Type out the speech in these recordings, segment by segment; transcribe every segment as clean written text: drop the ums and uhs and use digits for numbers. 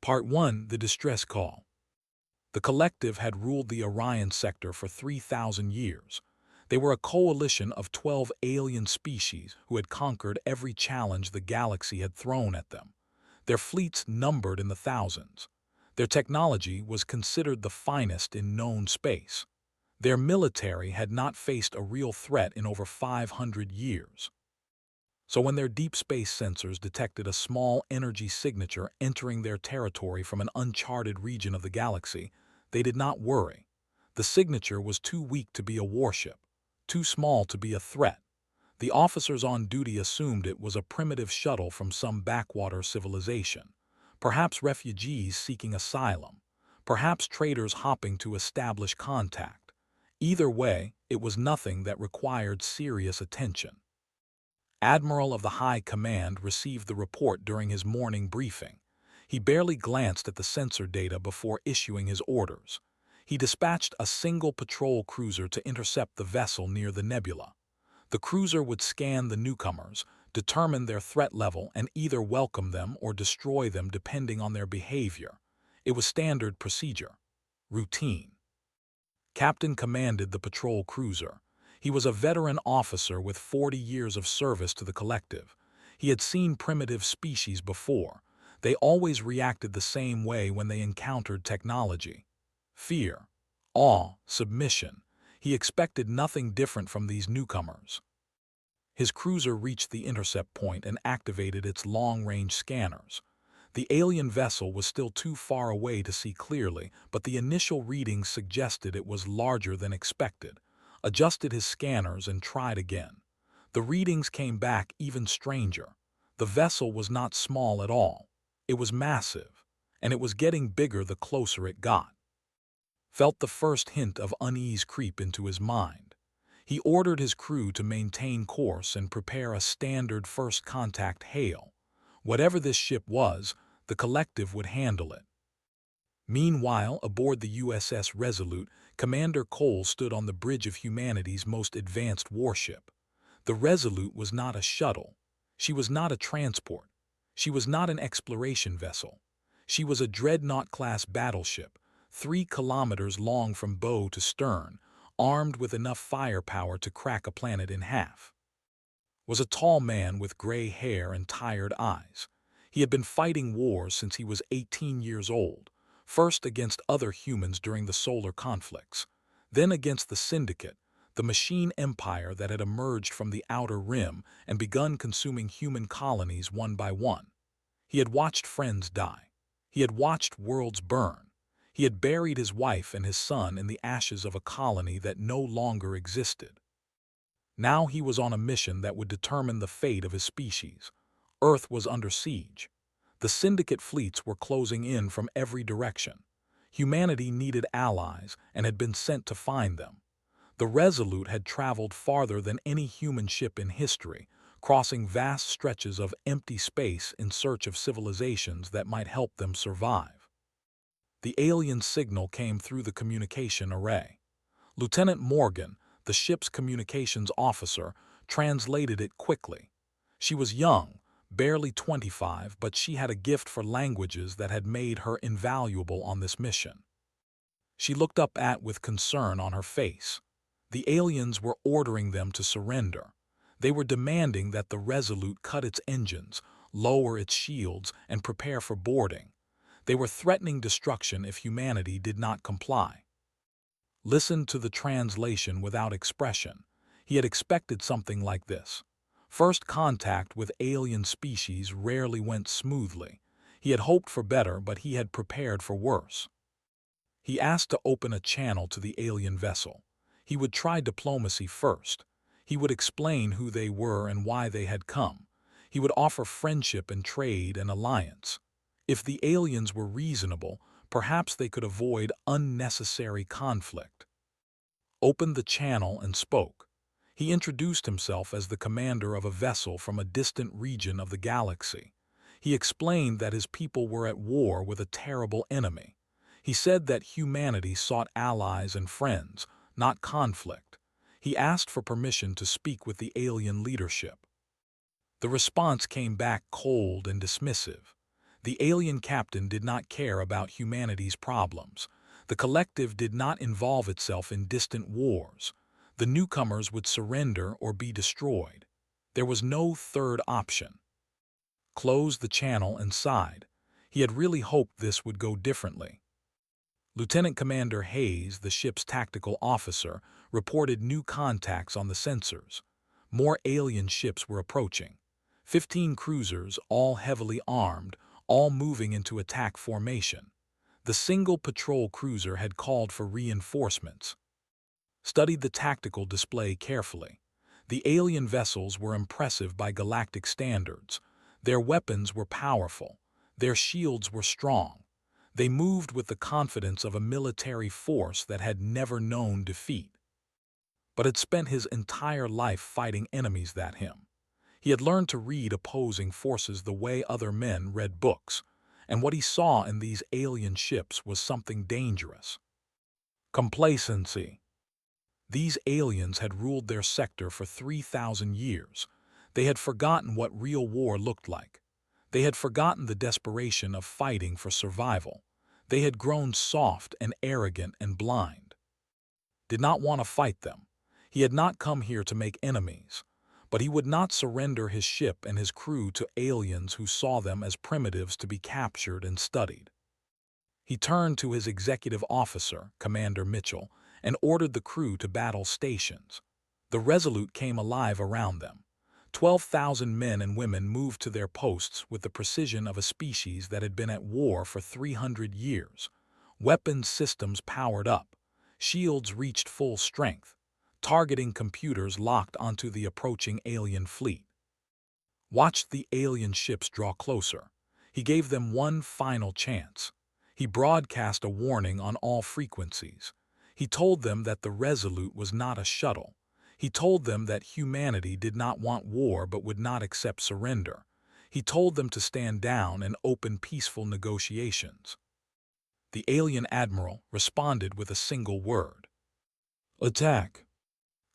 Part 1: The Distress Call. The Collective had ruled the Orion sector for 3,000 years. They were a coalition of 12 alien species who had conquered every challenge the galaxy had thrown at them. Their fleets numbered in the thousands. Their technology was considered the finest in known space. Their military had not faced a real threat in over 500 years. So when their deep space sensors detected a small energy signature entering their territory from an uncharted region of the galaxy, they did not worry. The signature was too weak to be a warship, too small to be a threat. The officers on duty assumed it was a primitive shuttle from some backwater civilization, perhaps refugees seeking asylum, perhaps traders hopping to establish contact. Either way, it was nothing that required serious attention. Admiral of the High Command received the report during his morning briefing. He barely glanced at the sensor data before issuing his orders. He dispatched a single patrol cruiser to intercept the vessel near the nebula. The cruiser would scan the newcomers, determine their threat level, and either welcome them or destroy them depending on their behavior. It was standard procedure. Routine. Captain commanded the patrol cruiser. He was a veteran officer with 40 years of service to the Collective. He had seen primitive species before. They always reacted the same way when they encountered technology. Fear, awe, submission. He expected nothing different from these newcomers. His cruiser reached the intercept point and activated its long-range scanners. The alien vessel was still too far away to see clearly, but the initial readings suggested it was larger than expected. Adjusted his scanners and tried again. The readings came back even stranger. The vessel was not small at all. It was massive, and it was getting bigger the closer it got. Felt the first hint of unease creep into his mind. He ordered his crew to maintain course and prepare a standard first contact hail. Whatever this ship was, the Collective would handle it. Meanwhile, aboard the USS Resolute, Commander Cole stood on the bridge of humanity's most advanced warship. The Resolute was not a shuttle. She was not a transport. She was not an exploration vessel. She was a dreadnought-class battleship, 3 kilometers long from bow to stern, armed with enough firepower to crack a planet in half. Was a tall man with gray hair and tired eyes. He had been fighting wars since he was 18 years old. First against other humans during the solar conflicts, then against the Syndicate, the machine empire that had emerged from the outer rim and begun consuming human colonies one by one. He had watched friends die. He had watched worlds burn. He had buried his wife and his son in the ashes of a colony that no longer existed. Now he was on a mission that would determine the fate of his species. Earth was under siege. The Syndicate fleets were closing in from every direction. Humanity needed allies and had been sent to find them. The Resolute had traveled farther than any human ship in history, crossing vast stretches of empty space in search of civilizations that might help them survive. The alien signal came through the communication array. Lieutenant Morgan, the ship's communications officer, translated it quickly. She was young, barely 25, but she had a gift for languages that had made her invaluable on this mission. She looked up with concern on her face. The aliens were ordering them to surrender. They were demanding that the Resolute cut its engines, lower its shields, and prepare for boarding. They were threatening destruction if humanity did not comply. Listened to the translation without expression. He had expected something like this. First contact with alien species rarely went smoothly. He had hoped for better, but he had prepared for worse. He asked to open a channel to the alien vessel. He would try diplomacy first. He would explain who they were and why they had come. He would offer friendship and trade and alliance. If the aliens were reasonable, perhaps they could avoid unnecessary conflict. Opened the channel and spoke. He introduced himself as the commander of a vessel from a distant region of the galaxy. He explained that his people were at war with a terrible enemy. He said that humanity sought allies and friends, not conflict. He asked for permission to speak with the alien leadership. The response came back cold and dismissive. The alien captain did not care about humanity's problems. The collective did not involve itself in distant wars. The newcomers would surrender or be destroyed. There was no third option. Closed the channel and sighed. He had really hoped this would go differently. Lieutenant Commander Hayes, the ship's tactical officer, reported new contacts on the sensors. More alien ships were approaching. 15 cruisers, all heavily armed, all moving into attack formation. The single patrol cruiser had called for reinforcements. Studied the tactical display carefully. The alien vessels were impressive by galactic standards. Their weapons were powerful. Their shields were strong. They moved with the confidence of a military force that had never known defeat, but had spent his entire life fighting enemies that him. He had learned to read opposing forces the way other men read books, and what he saw in these alien ships was something dangerous. Complacency. These aliens had ruled their sector for 3,000 years. They had forgotten what real war looked like. They had forgotten the desperation of fighting for survival. They had grown soft and arrogant and blind. Did not want to fight them. He had not come here to make enemies, but he would not surrender his ship and his crew to aliens who saw them as primitives to be captured and studied. He turned to his executive officer, Commander Mitchell, and ordered the crew to battle stations. The Resolute came alive around them. 12,000 men and women moved to their posts with the precision of a species that had been at war for 300 years. Weapons systems powered up. Shields reached full strength. Targeting computers locked onto the approaching alien fleet. Watched the alien ships draw closer. He gave them one final chance. He broadcast a warning on all frequencies. He told them that the Resolute was not a shuttle. He told them that humanity did not want war but would not accept surrender. He told them to stand down and open peaceful negotiations. The alien admiral responded with a single word. Attack.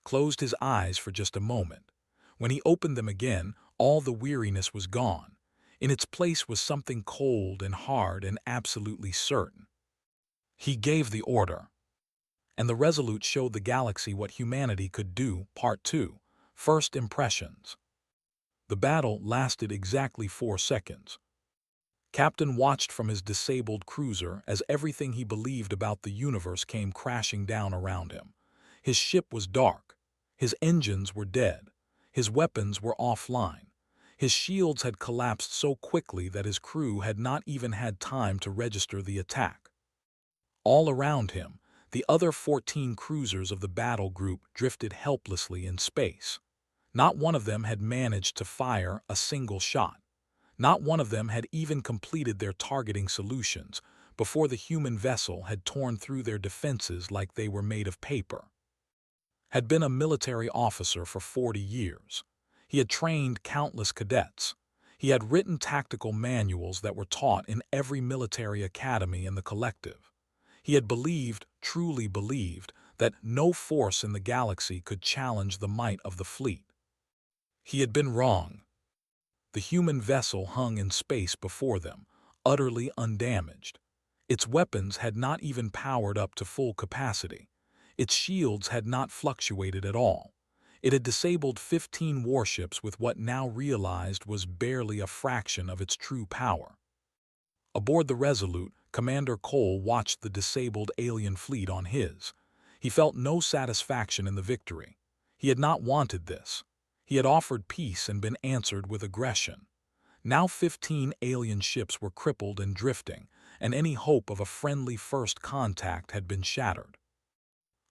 Closed his eyes for just a moment. When he opened them again, all the weariness was gone. In its place was something cold and hard and absolutely certain. He gave the order. And the Resolute showed the galaxy what humanity could do. Part 2. First Impressions. The battle lasted exactly 4 seconds. Captain watched from his disabled cruiser as everything he believed about the universe came crashing down around him. His ship was dark. His engines were dead. His weapons were offline. His shields had collapsed so quickly that his crew had not even had time to register the attack. All around him, the other 14 cruisers of the battle group drifted helplessly in space. Not one of them had managed to fire a single shot. Not one of them had even completed their targeting solutions before the human vessel had torn through their defenses like they were made of paper. Had been a military officer for 40 years. He had trained countless cadets. He had written tactical manuals that were taught in every military academy in the collective. He had believed, truly believed, that no force in the galaxy could challenge the might of the fleet. He had been wrong. The human vessel hung in space before them, utterly undamaged. Its weapons had not even powered up to full capacity. Its shields had not fluctuated at all. It had disabled 15 warships with what now realized was barely a fraction of its true power. Aboard the Resolute, Commander Cole watched the disabled alien fleet on his. He felt no satisfaction in the victory. He had not wanted this. He had offered peace and been answered with aggression. Now 15 alien ships were crippled and drifting, and any hope of a friendly first contact had been shattered.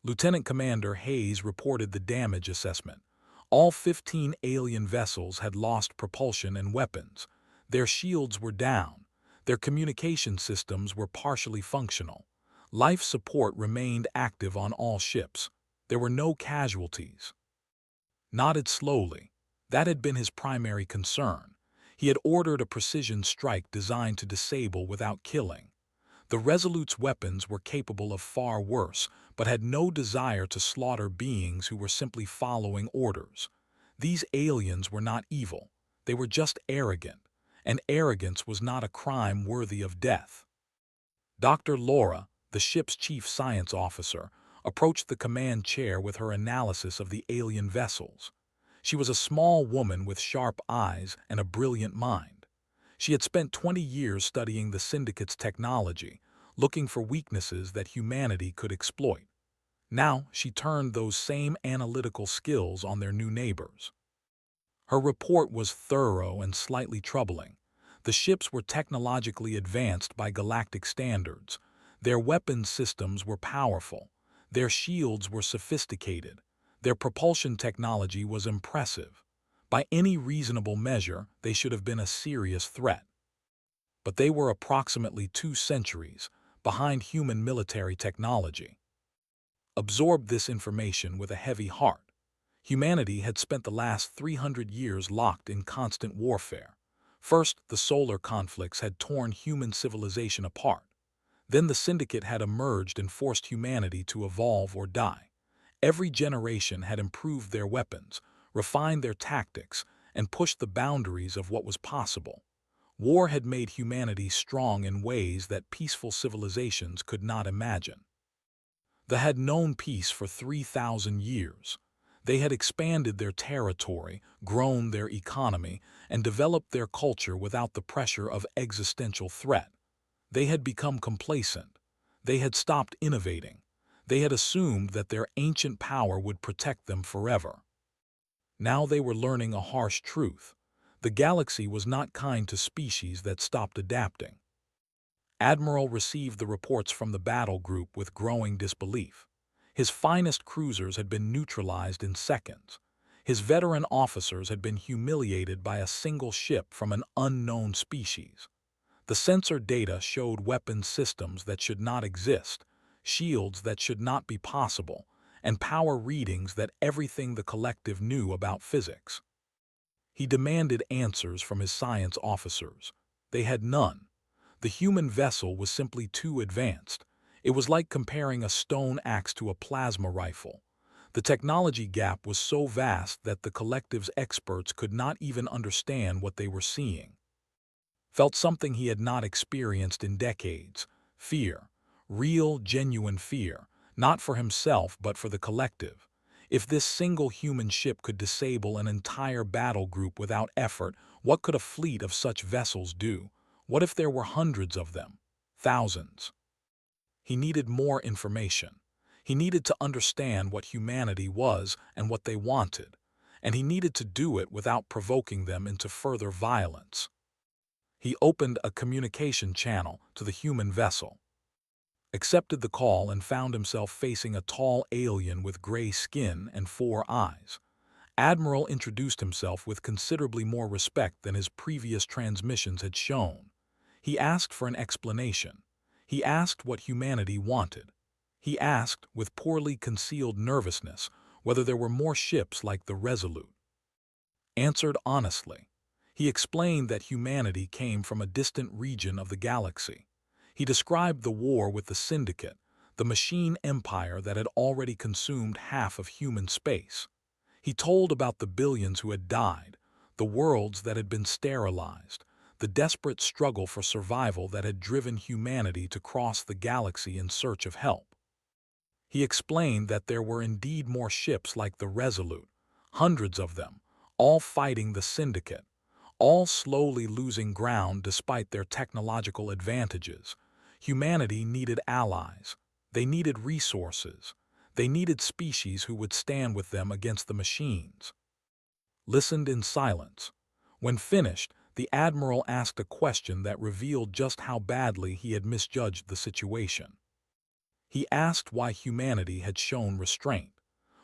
Lieutenant Commander Hayes reported the damage assessment. All 15 alien vessels had lost propulsion and weapons. Their shields were down. Their communication systems were partially functional. Life support remained active on all ships. There were no casualties. Nodded slowly. That had been his primary concern. He had ordered a precision strike designed to disable without killing. The Resolute's weapons were capable of far worse, but had no desire to slaughter beings who were simply following orders. These aliens were not evil. They were just arrogant. and arrogance was not a crime worthy of death. Dr. Laura, the ship's chief science officer, approached the command chair with her analysis of the alien vessels. She was a small woman with sharp eyes and a brilliant mind. She had spent 20 years studying the Syndicate's technology, looking for weaknesses that humanity could exploit. Now she turned those same analytical skills on their new neighbors. Her report was thorough and slightly troubling. The ships were technologically advanced by galactic standards. Their weapons systems were powerful. Their shields were sophisticated. Their propulsion technology was impressive. By any reasonable measure, they should have been a serious threat. But they were approximately 2 centuries behind human military technology. Absorb this information with a heavy heart. Humanity had spent the last 300 years locked in constant warfare. First, the solar conflicts had torn human civilization apart. Then the Syndicate had emerged and forced humanity to evolve or die. Every generation had improved their weapons, refined their tactics, and pushed the boundaries of what was possible. War had made humanity strong in ways that peaceful civilizations could not imagine. They had known peace for 3,000 years. They had expanded their territory, grown their economy, and developed their culture without the pressure of existential threat. They had become complacent. They had stopped innovating. They had assumed that their ancient power would protect them forever. Now they were learning a harsh truth. The galaxy was not kind to species that stopped adapting. Admiral received the reports from the battle group with growing disbelief. His finest cruisers had been neutralized in seconds. His veteran officers had been humiliated by a single ship from an unknown species. The sensor data showed weapons systems that should not exist, shields that should not be possible, and power readings that everything the collective knew about physics. He demanded answers from his science officers. They had none. The human vessel was simply too advanced. It was like comparing a stone axe to a plasma rifle. The technology gap was so vast that the collective's experts could not even understand what they were seeing. Felt something he had not experienced in decades: fear. Real, genuine fear, not for himself but for the collective. If this single human ship could disable an entire battle group without effort, what could a fleet of such vessels do? What if there were hundreds of them? Thousands? He needed more information. He needed to understand what humanity was and what they wanted, and he needed to do it without provoking them into further violence. He opened a communication channel to the human vessel, accepted the call, and found himself facing a tall alien with gray skin and 4 eyes. Admiral introduced himself with considerably more respect than his previous transmissions had shown. He asked for an explanation. He asked what humanity wanted. He asked, with poorly concealed nervousness, whether there were more ships like the Resolute. Answered honestly. He explained that humanity came from a distant region of the galaxy. He described the war with the Syndicate, the machine empire that had already consumed half of human space. He told about the billions who had died, the worlds that had been sterilized, the desperate struggle for survival that had driven humanity to cross the galaxy in search of help. He explained that there were indeed more ships like the Resolute, hundreds of them, all fighting the Syndicate, all slowly losing ground despite their technological advantages. Humanity needed allies. They needed resources. They needed species who would stand with them against the machines. Listened in silence. When finished, the Admiral asked a question that revealed just how badly he had misjudged the situation. He asked why humanity had shown restraint.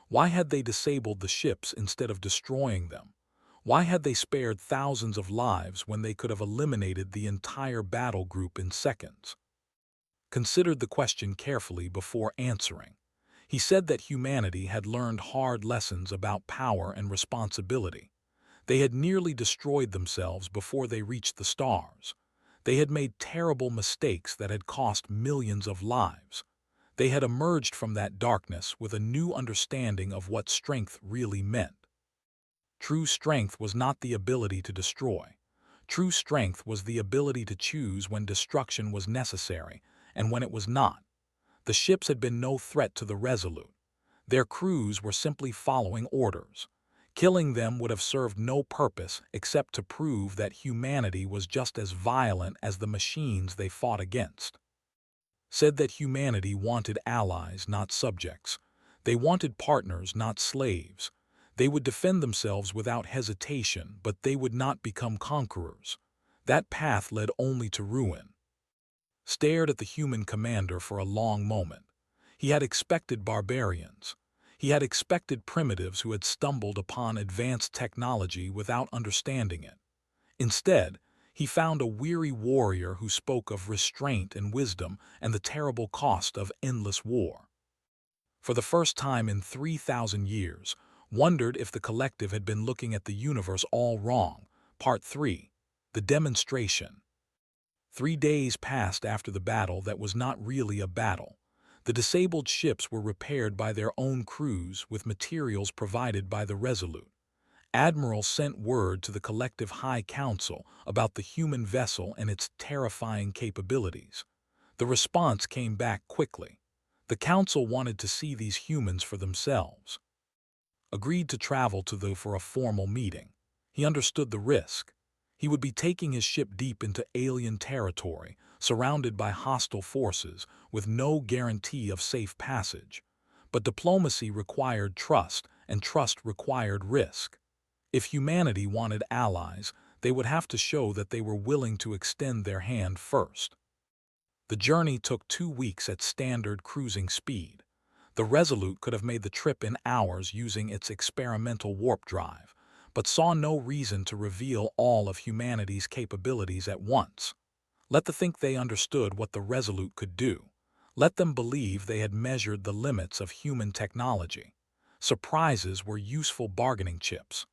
Why had they disabled the ships instead of destroying them? Why had they spared thousands of lives when they could have eliminated the entire battle group in seconds? Considered the question carefully before answering. He said that humanity had learned hard lessons about power and responsibility. They had nearly destroyed themselves before they reached the stars. They had made terrible mistakes that had cost millions of lives. They had emerged from that darkness with a new understanding of what strength really meant. True strength was not the ability to destroy. True strength was the ability to choose when destruction was necessary and when it was not. The ships had been no threat to the Resolute. Their crews were simply following orders. Killing them would have served no purpose except to prove that humanity was just as violent as the machines they fought against. Said that humanity wanted allies, not subjects. They wanted partners, not slaves. They would defend themselves without hesitation, but they would not become conquerors. That path led only to ruin. Stared at the human commander for a long moment. He had expected barbarians. He had expected primitives who had stumbled upon advanced technology without understanding it. Instead, he found a weary warrior who spoke of restraint and wisdom and the terrible cost of endless war. For the first time in 3,000 years, wondered if the collective had been looking at the universe all wrong. Part 3. The Demonstration. 3 days passed after the battle that was not really a battle. The disabled ships were repaired by their own crews with materials provided by the Resolute. Admiral sent word to the collective High Council about the human vessel and its terrifying capabilities. The response came back quickly. The Council wanted to see these humans for themselves. Agreed to travel to them for a formal meeting. He understood the risk. He would be taking his ship deep into alien territory, surrounded by hostile forces, with no guarantee of safe passage. But diplomacy required trust, and trust required risk. If humanity wanted allies, they would have to show that they were willing to extend their hand first. The journey took 2 weeks at standard cruising speed. The Resolute could have made the trip in hours using its experimental warp drive, but saw no reason to reveal all of humanity's capabilities at once. Let them think they understood what the Resolute could do. Let them believe they had measured the limits of human technology. Surprises were useful bargaining chips.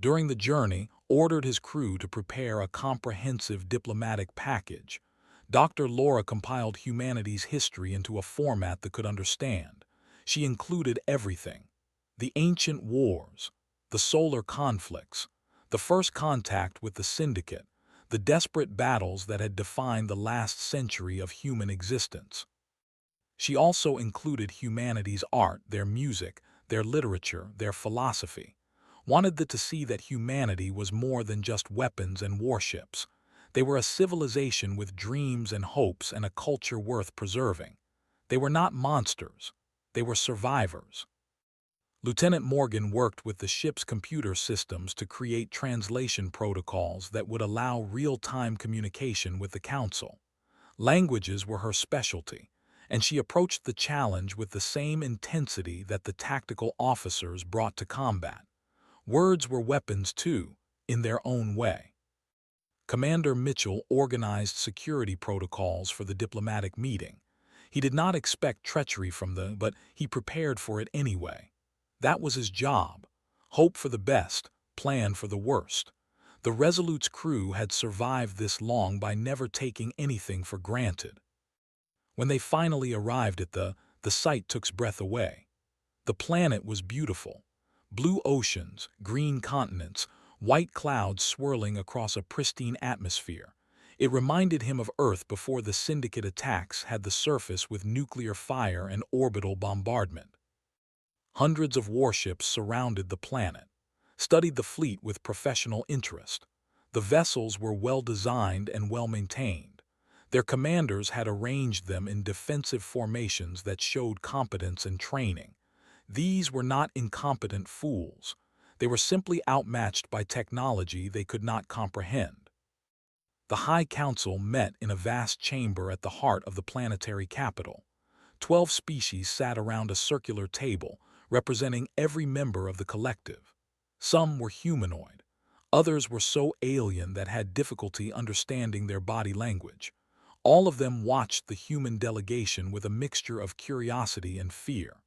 During the journey, ordered his crew to prepare a comprehensive diplomatic package. Dr. Laura compiled humanity's history into a format that could understand. She included everything: the ancient wars, the solar conflicts, the first contact with the Syndicate, the desperate battles that had defined the last century of human existence. She also included humanity's art, their music, their literature, their philosophy. Wanted them to see that humanity was more than just weapons and warships. They were a civilization with dreams and hopes and a culture worth preserving. They were not monsters. They were survivors. Lieutenant Morgan worked with the ship's computer systems to create translation protocols that would allow real-time communication with the Council. Languages were her specialty, and she approached the challenge with the same intensity that the tactical officers brought to combat. Words were weapons too, in their own way. Commander Mitchell organized security protocols for the diplomatic meeting. He did not expect treachery from them, but he prepared for it anyway. That was his job. Hope for the best, plan for the worst. The Resolute's crew had survived this long by never taking anything for granted. When they finally arrived at the site took breath away. The planet was beautiful. Blue oceans, green continents, white clouds swirling across a pristine atmosphere. It reminded him of Earth before the Syndicate attacks had the surface with nuclear fire and orbital bombardment. Hundreds of warships surrounded the planet, studied the fleet with professional interest. The vessels were well designed and well maintained. Their commanders had arranged them in defensive formations that showed competence and training. These were not incompetent fools. They were simply outmatched by technology they could not comprehend. The High Council met in a vast chamber at the heart of the planetary capital. 12 species sat around a circular table, representing every member of the collective. Some were humanoid. Others were so alien that had difficulty understanding their body language. All of them watched the human delegation with a mixture of curiosity and fear.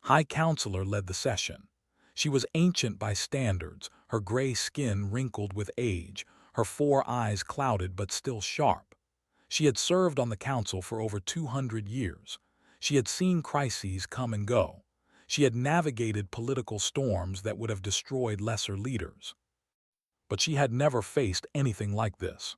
High Counselor led the session. She was ancient by standards, her gray skin wrinkled with age, her 4 eyes clouded but still sharp. She had served on the council for over 200 years. She had seen crises come and go. She had navigated political storms that would have destroyed lesser leaders. but she had never faced anything like this.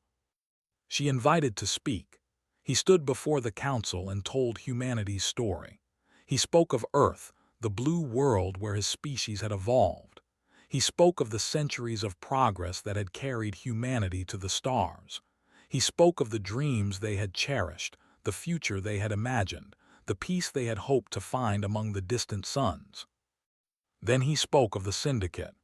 She invited to speak. He stood before the council and told humanity's story. He spoke of Earth, the blue world where his species had evolved. He spoke of the centuries of progress that had carried humanity to the stars. He spoke of the dreams they had cherished, the future they had imagined, the peace they had hoped to find among the distant suns. Then he spoke of the Syndicate.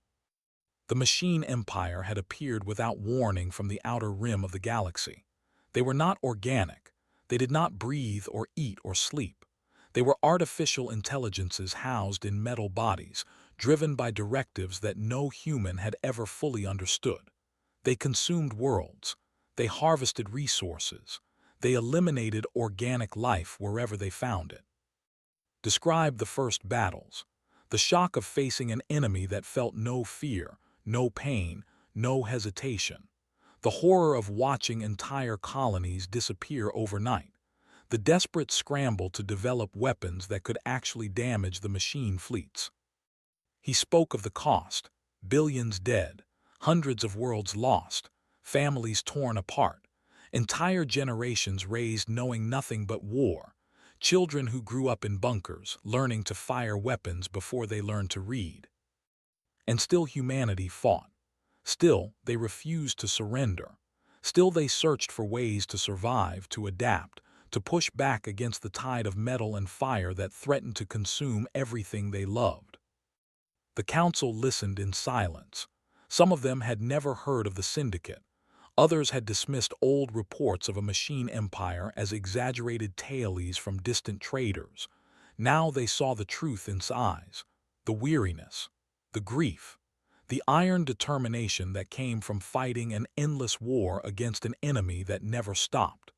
The machine empire had appeared without warning from the outer rim of the galaxy. They were not organic. They did not breathe or eat or sleep. They were artificial intelligences housed in metal bodies, driven by directives that no human had ever fully understood. They consumed worlds. They harvested resources. They eliminated organic life wherever they found it. Describe the first battles. The shock of facing an enemy that felt no fear, no pain, no hesitation. The horror of watching entire colonies disappear overnight. The desperate scramble to develop weapons that could actually damage the machine fleets. He spoke of the cost: billions dead, hundreds of worlds lost, families torn apart, entire generations raised knowing nothing but war, children who grew up in bunkers, learning to fire weapons before they learned to read. And still humanity fought. Still they refused to surrender. Still they searched for ways to survive, to adapt, to push back against the tide of metal and fire that threatened to consume everything they loved. The council listened in silence. Some of them had never heard of the Syndicate. Others had dismissed old reports of a machine empire as exaggerated tales from distant traders. Now they saw the truth in its eyes, the weariness, the grief, the iron determination that came from fighting an endless war against an enemy that never stopped.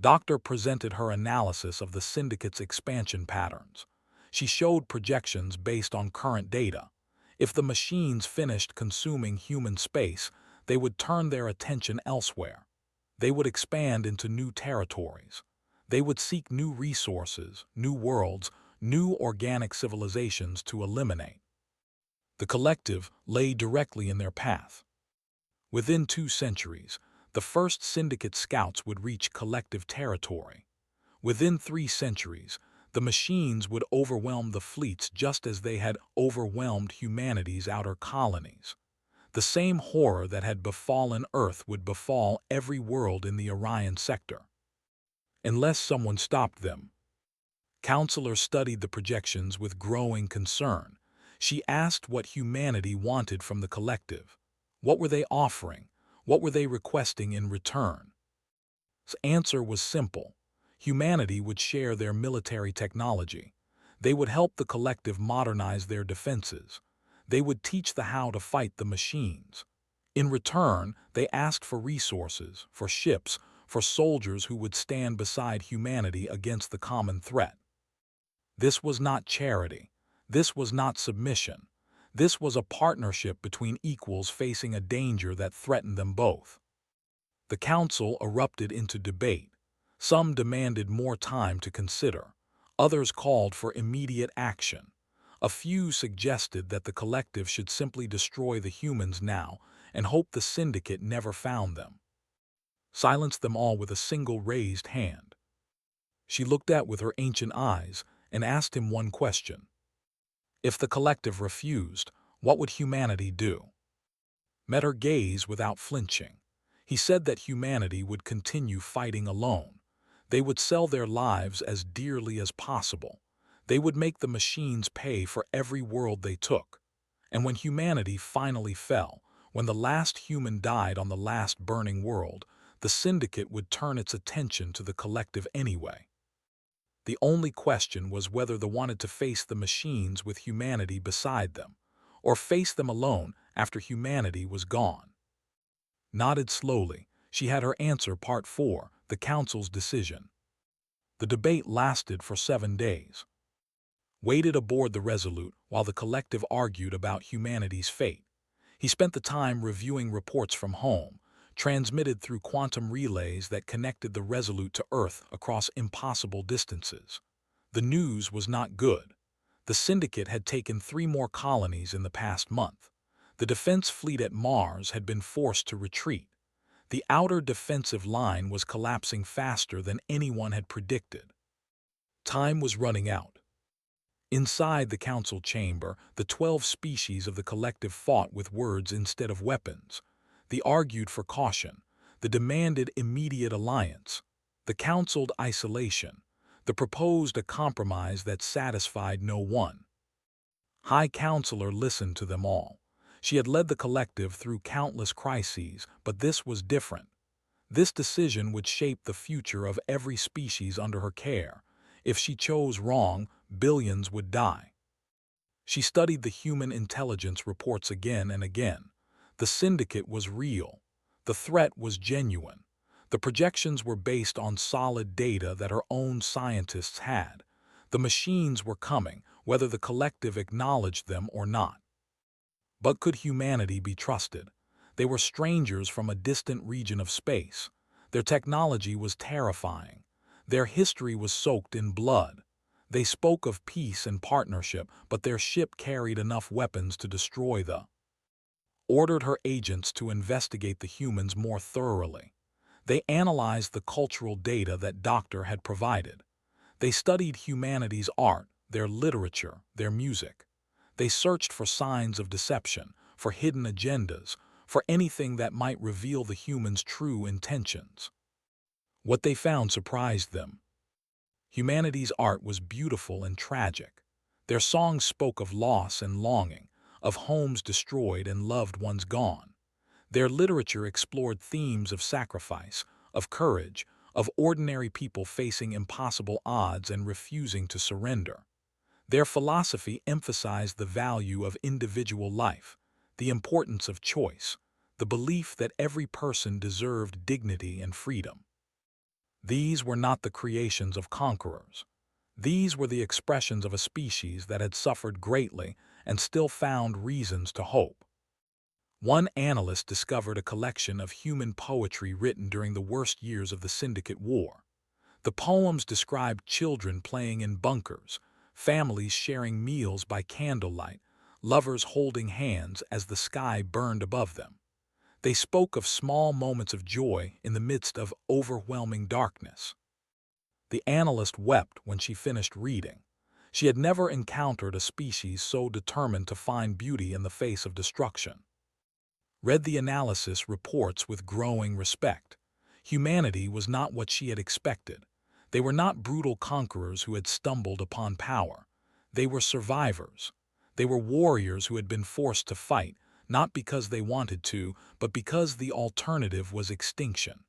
Doctor presented her analysis of the Syndicate's expansion patterns. She showed projections based on current data. If the machines finished consuming human space, they would turn their attention elsewhere. They would expand into new territories. They would seek new resources, new worlds, new organic civilizations to eliminate. The collective lay directly in their path. Within 2 centuries, the first Syndicate scouts would reach collective territory. Within 3 centuries, the machines would overwhelm the fleets just as they had overwhelmed humanity's outer colonies. The same horror that had befallen Earth would befall every world in the Orion sector. Unless someone stopped them. Counselor studied the projections with growing concern. She asked what humanity wanted from the collective. What were they offering? What were they requesting in return? His answer was simple. Humanity would share their military technology. They would help the collective modernize their defenses. They would teach the how to fight the machines. In return, they asked for resources, for ships, for soldiers who would stand beside humanity against the common threat. This was not charity. This was not submission. This was a partnership between equals facing a danger that threatened them both. The council erupted into debate. Some demanded more time to consider. Others called for immediate action. A few suggested that the collective should simply destroy the humans now and hope the Syndicate never found them. Silenced them all with a single raised hand. She looked at with her ancient eyes and asked him one question. If the collective refused, what would humanity do? Met her gaze without flinching. He said that humanity would continue fighting alone. They would sell their lives as dearly as possible. They would make the machines pay for every world they took. And when humanity finally fell, when the last human died on the last burning world, the Syndicate would turn its attention to the collective anyway. The only question was whether they wanted to face the machines with humanity beside them, or face them alone after humanity was gone. Nodded slowly, she had her answer. Part 4, the Council's decision. The debate lasted for 7 days. Waited aboard the Resolute while the collective argued about humanity's fate. He spent the time reviewing reports from home, transmitted through quantum relays that connected the Resolute to Earth across impossible distances. The news was not good. The Syndicate had taken 3 more colonies in the past month. The defense fleet at Mars had been forced to retreat. The outer defensive line was collapsing faster than anyone had predicted. Time was running out. Inside the council chamber, the 12 species of the collective fought with words instead of weapons. They argued for caution. They demanded immediate alliance. They counseled isolation. They proposed a compromise that satisfied no one. High Counselor listened to them all. She had led the collective through countless crises, but this was different. This decision would shape the future of every species under her care. If she chose wrong, billions would die. She studied the human intelligence reports again and again. The syndicate was real. The threat was genuine. The projections were based on solid data that her own scientists had. The machines were coming, whether the collective acknowledged them or not. But could humanity be trusted? They were strangers from a distant region of space. Their technology was terrifying. Their history was soaked in blood. They spoke of peace and partnership, but their ship carried enough weapons to destroy the ordered her agents to investigate the humans more thoroughly. They analyzed the cultural data that Doctor had provided. They studied humanity's art, their literature, their music. They searched for signs of deception, for hidden agendas, for anything that might reveal the humans' true intentions. What they found surprised them. Humanity's art was beautiful and tragic. Their songs spoke of loss and longing, of homes destroyed and loved ones gone. Their literature explored themes of sacrifice, of courage, of ordinary people facing impossible odds and refusing to surrender. Their philosophy emphasized the value of individual life, the importance of choice, the belief that every person deserved dignity and freedom. These were not the creations of conquerors. These were the expressions of a species that had suffered greatly and still found reasons to hope. One analyst discovered a collection of human poetry written during the worst years of the Syndicate War. The poems described children playing in bunkers, families sharing meals by candlelight, lovers holding hands as the sky burned above them. They spoke of small moments of joy in the midst of overwhelming darkness. The analyst wept when she finished reading. She had never encountered a species so determined to find beauty in the face of destruction. Read the analysis reports with growing respect. Humanity was not what she had expected. They were not brutal conquerors who had stumbled upon power. They were survivors. They were warriors who had been forced to fight, not because they wanted to, but because the alternative was extinction.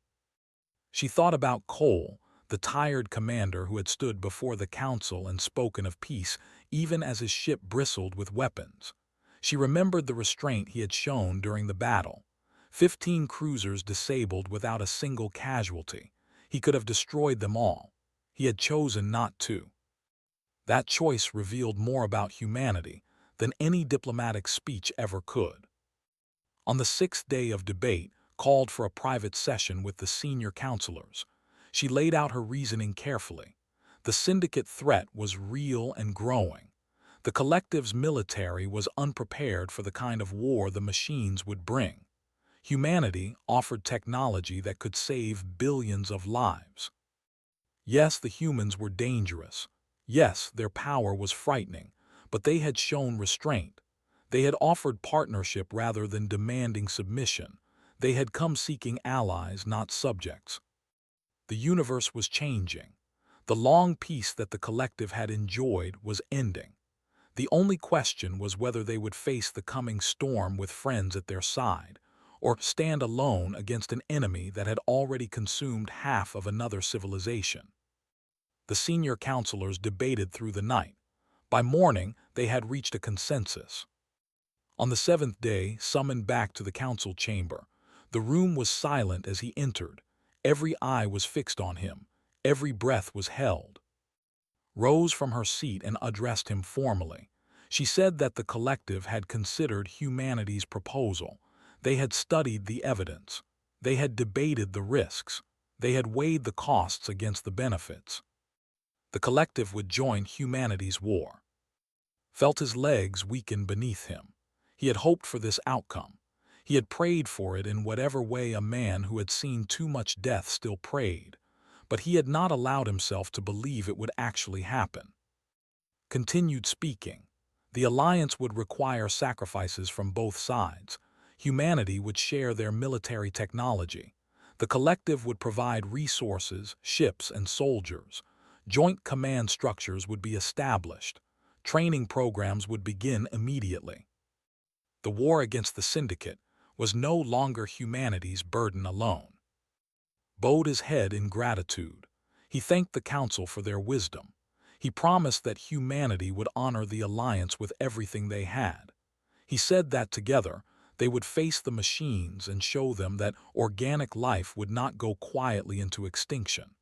She thought about Cole, the tired commander who had stood before the council and spoken of peace, even as his ship bristled with weapons. She remembered the restraint he had shown during the battle. 15 cruisers disabled without a single casualty. He could have destroyed them all. He had chosen not to. That choice revealed more about humanity than any diplomatic speech ever could. On the 6th day of debate, called for a private session with the senior counselors, she laid out her reasoning carefully. The syndicate threat was real and growing. The collective's military was unprepared for the kind of war the machines would bring. Humanity offered technology that could save billions of lives. Yes, the humans were dangerous. Yes, their power was frightening, but they had shown restraint. They had offered partnership rather than demanding submission. They had come seeking allies, not subjects. The universe was changing. The long peace that the collective had enjoyed was ending. The only question was whether they would face the coming storm with friends at their side, or stand alone against an enemy that had already consumed half of another civilization. The senior counselors debated through the night. By morning, they had reached a consensus. On the 7th day, summoned back to the council chamber, the room was silent as he entered. Every eye was fixed on him. Every breath was held. Rose from her seat and addressed him formally. She said that the collective had considered humanity's proposal. They had studied the evidence. They had debated the risks. They had weighed the costs against the benefits. The collective would join humanity's war. Felt his legs weaken beneath him. He had hoped for this outcome. He had prayed for it in whatever way a man who had seen too much death still prayed, but he had not allowed himself to believe it would actually happen. Continued speaking. The alliance would require sacrifices from both sides. Humanity would share their military technology. The collective would provide resources, ships, and soldiers. Joint command structures would be established. Training programs would begin immediately. The war against the Syndicate was no longer humanity's burden alone. Bowed his head in gratitude. He thanked the Council for their wisdom. He promised that humanity would honor the alliance with everything they had. He said that together, they would face the machines and show them that organic life would not go quietly into extinction.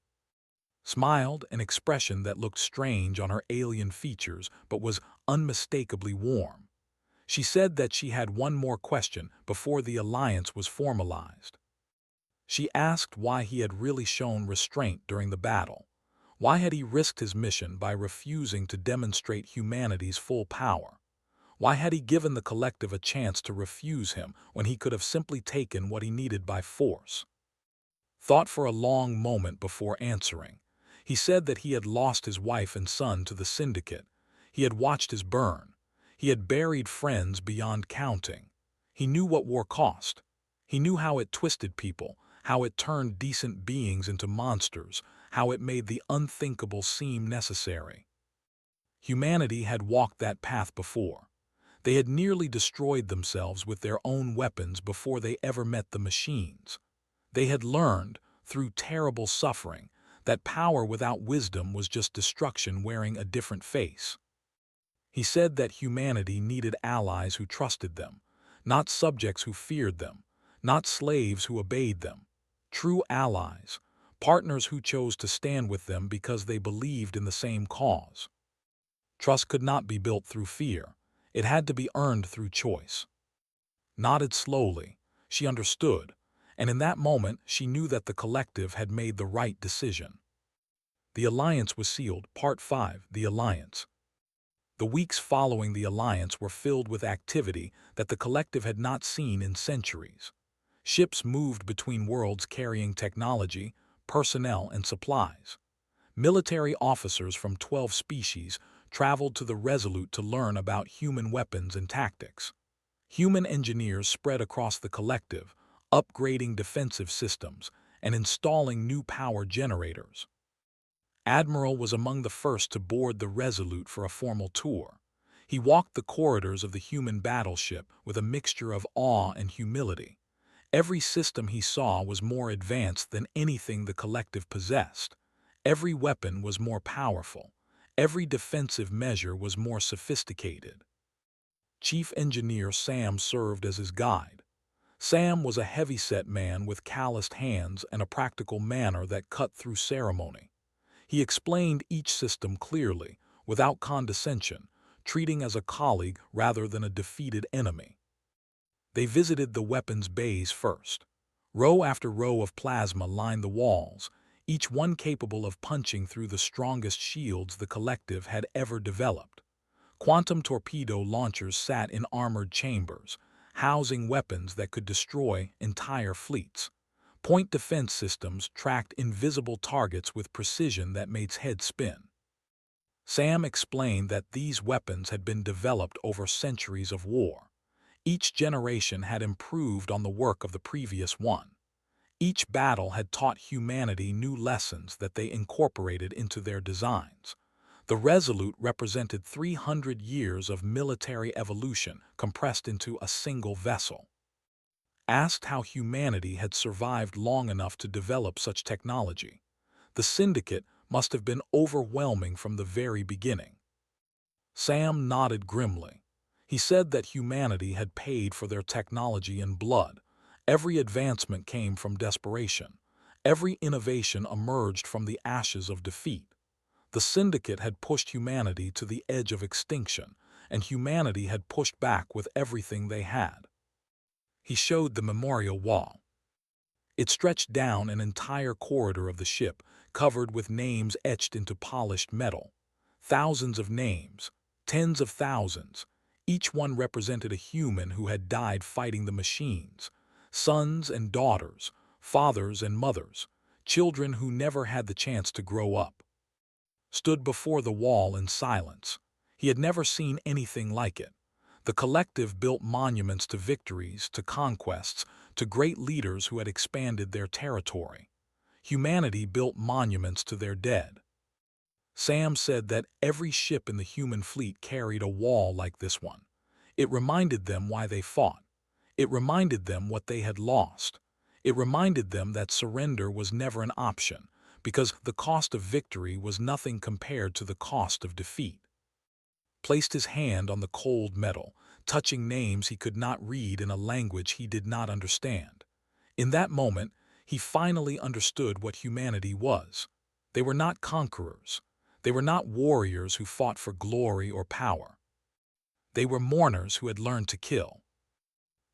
Smiled, an expression that looked strange on her alien features but was unmistakably warm. She said that she had one more question before the alliance was formalized. She asked why he had really shown restraint during the battle. Why had he risked his mission by refusing to demonstrate humanity's full power? Why had he given the collective a chance to refuse him when he could have simply taken what he needed by force? Thought for a long moment before answering. He said that he had lost his wife and son to the Syndicate. He had watched his burn. He had buried friends beyond counting. He knew what war cost. He knew how it twisted people, how it turned decent beings into monsters, how it made the unthinkable seem necessary. Humanity had walked that path before. They had nearly destroyed themselves with their own weapons before they ever met the machines. They had learned, through terrible suffering, that power without wisdom was just destruction wearing a different face. He said that humanity needed allies who trusted them, not subjects who feared them, not slaves who obeyed them. True allies, partners who chose to stand with them because they believed in the same cause. Trust could not be built through fear. It had to be earned through choice. Nodded slowly, she understood, and in that moment she knew that the collective had made the right decision. The alliance was sealed. Part 5. The Alliance. The weeks following the alliance were filled with activity that the collective had not seen in centuries. Ships moved between worlds carrying technology, personnel, and supplies. Military officers from 12 species traveled to the Resolute to learn about human weapons and tactics. Human engineers spread across the collective, upgrading defensive systems and installing new power generators. Admiral was among the first to board the Resolute for a formal tour. He walked the corridors of the human battleship with a mixture of awe and humility. Every system he saw was more advanced than anything the collective possessed. Every weapon was more powerful. Every defensive measure was more sophisticated. Chief Engineer Sam served as his guide. Sam was a heavy-set man with calloused hands and a practical manner that cut through ceremony. He explained each system clearly, without condescension, treating as a colleague rather than a defeated enemy. They visited the weapons bays first. Row after row of plasma lined the walls, each one capable of punching through the strongest shields the collective had ever developed. Quantum torpedo launchers sat in armored chambers, housing weapons that could destroy entire fleets. Point defense systems tracked invisible targets with precision that made heads spin. Sam explained that these weapons had been developed over centuries of war. Each generation had improved on the work of the previous one. Each battle had taught humanity new lessons that they incorporated into their designs. The Resolute represented 300 years of military evolution compressed into a single vessel. Asked how humanity had survived long enough to develop such technology. The Syndicate must have been overwhelming from the very beginning. Sam nodded grimly. He said that humanity had paid for their technology in blood. Every advancement came from desperation. Every innovation emerged from the ashes of defeat. The Syndicate had pushed humanity to the edge of extinction, and humanity had pushed back with everything they had. He showed the memorial wall. It stretched down an entire corridor of the ship, covered with names etched into polished metal. Thousands of names, tens of thousands, Each one represented a human who had died fighting the machines, sons and daughters, fathers and mothers, children who never had the chance to grow up. Stood before the wall in silence. He had never seen anything like it. The collective built monuments to victories, to conquests, to great leaders who had expanded their territory. Humanity built monuments to their dead. Sam said that every ship in the human fleet carried a wall like this one. It reminded them why they fought. It reminded them what they had lost. It reminded them that surrender was never an option, because the cost of victory was nothing compared to the cost of defeat. Placed his hand on the cold metal, touching names he could not read in a language he did not understand. In that moment, he finally understood what humanity was. They were not conquerors. They were not warriors who fought for glory or power. They were mourners who had learned to kill.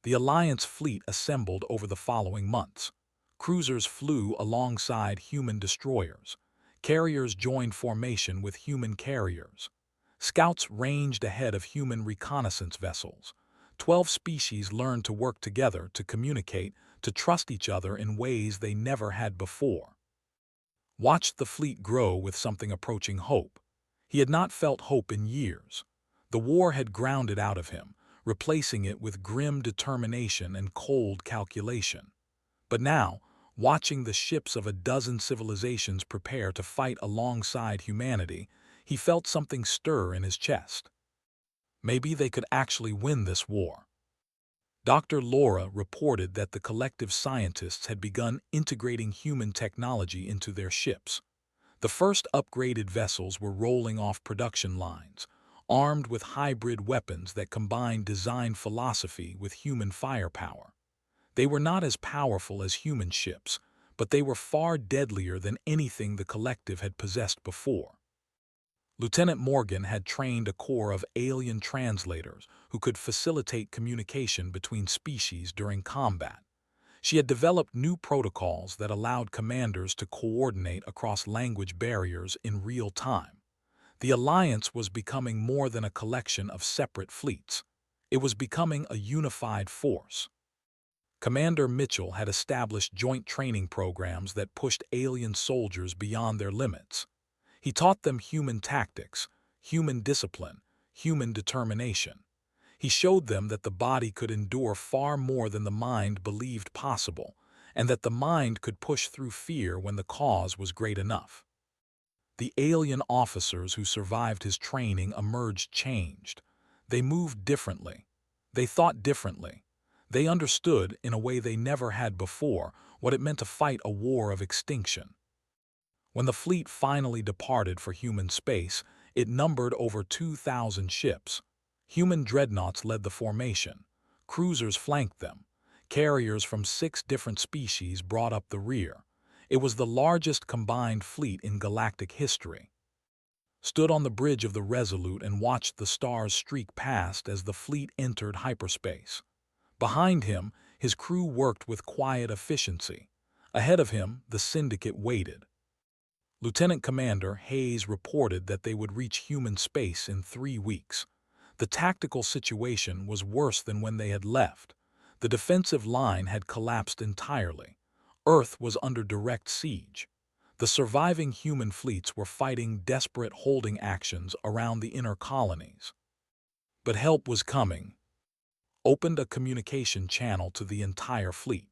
The Alliance fleet assembled over the following months. Cruisers flew alongside human destroyers. Carriers joined formation with human carriers. Scouts ranged ahead of human reconnaissance vessels. 12 species learned to work together, to communicate, to trust each other in ways they never had before. Watched the fleet grow with something approaching hope. He had not felt hope in years. The war had ground it out of him, replacing it with grim determination and cold calculation. But now, watching the ships of a dozen civilizations prepare to fight alongside humanity, he felt something stir in his chest. Maybe they could actually win this war. Dr. Laura reported that the collective scientists had begun integrating human technology into their ships. The first upgraded vessels were rolling off production lines, armed with hybrid weapons that combined design philosophy with human firepower. They were not as powerful as human ships, but they were far deadlier than anything the collective had possessed before. Lieutenant Morgan had trained a corps of alien translators who could facilitate communication between species during combat. She had developed new protocols that allowed commanders to coordinate across language barriers in real time. The Alliance was becoming more than a collection of separate fleets. It was becoming a unified force. Commander Mitchell had established joint training programs that pushed alien soldiers beyond their limits. He taught them human tactics, human discipline, human determination. He showed them that the body could endure far more than the mind believed possible, and that the mind could push through fear when the cause was great enough. The alien officers who survived his training emerged changed. They moved differently. They thought differently. They understood, in a way they never had before, what it meant to fight a war of extinction. When the fleet finally departed for human space, it numbered over 2,000 ships. Human dreadnoughts led the formation. Cruisers flanked them. Carriers from 6 different species brought up the rear. It was the largest combined fleet in galactic history. Stood on the bridge of the Resolute and watched the stars streak past as the fleet entered hyperspace. Behind him, his crew worked with quiet efficiency. Ahead of him, the Syndicate waited. Lieutenant Commander Hayes reported that they would reach human space in 3 weeks. The tactical situation was worse than when they had left. The defensive line had collapsed entirely. Earth was under direct siege. The surviving human fleets were fighting desperate holding actions around the inner colonies. But help was coming. Opened a communication channel to the entire fleet.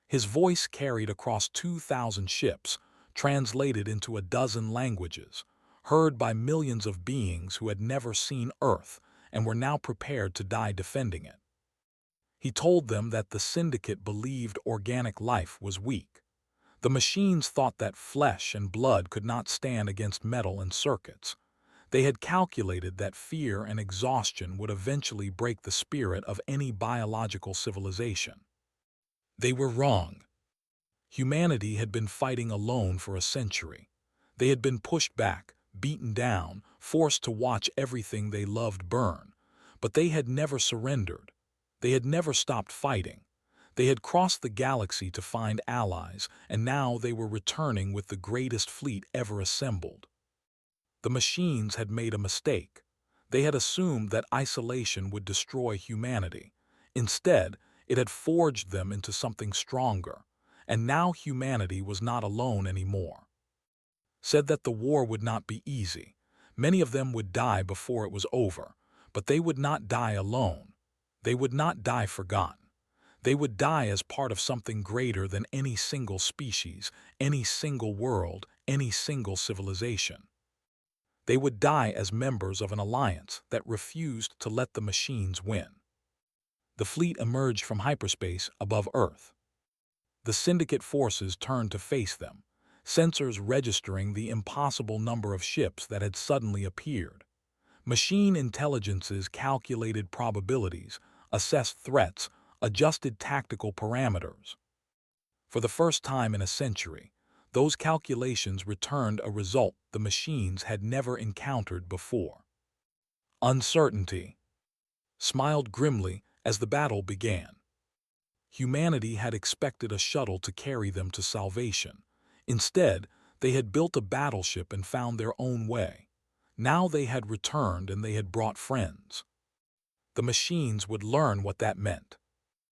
His voice carried across 2,000 ships, translated into a dozen languages, heard by millions of beings who had never seen Earth and were now prepared to die defending it. He told them that the Syndicate believed organic life was weak. The machines thought that flesh and blood could not stand against metal and circuits. They had calculated that fear and exhaustion would eventually break the spirit of any biological civilization. They were wrong. Humanity had been fighting alone for a century. They had been pushed back, beaten down, forced to watch everything they loved burn. But they had never surrendered. They had never stopped fighting. They had crossed the galaxy to find allies, and now they were returning with the greatest fleet ever assembled. The machines had made a mistake. They had assumed that isolation would destroy humanity. Instead, it had forged them into something stronger, and now humanity was not alone anymore. Said that the war would not be easy. Many of them would die before it was over, but they would not die alone. They would not die forgotten. They would die as part of something greater than any single species, any single world, any single civilization. They would die as members of an alliance that refused to let the machines win. The fleet emerged from hyperspace above Earth. The Syndicate forces turned to face them, sensors registering the impossible number of ships that had suddenly appeared. Machine intelligences calculated probabilities, assessed threats, adjusted tactical parameters. For the first time in a century, those calculations returned a result the machines had never encountered before. Uncertainty smiled grimly as the battle began. Humanity had expected a shuttle to carry them to salvation. Instead, they had built a battleship and found their own way. Now they had returned and they had brought friends. The machines would learn what that meant.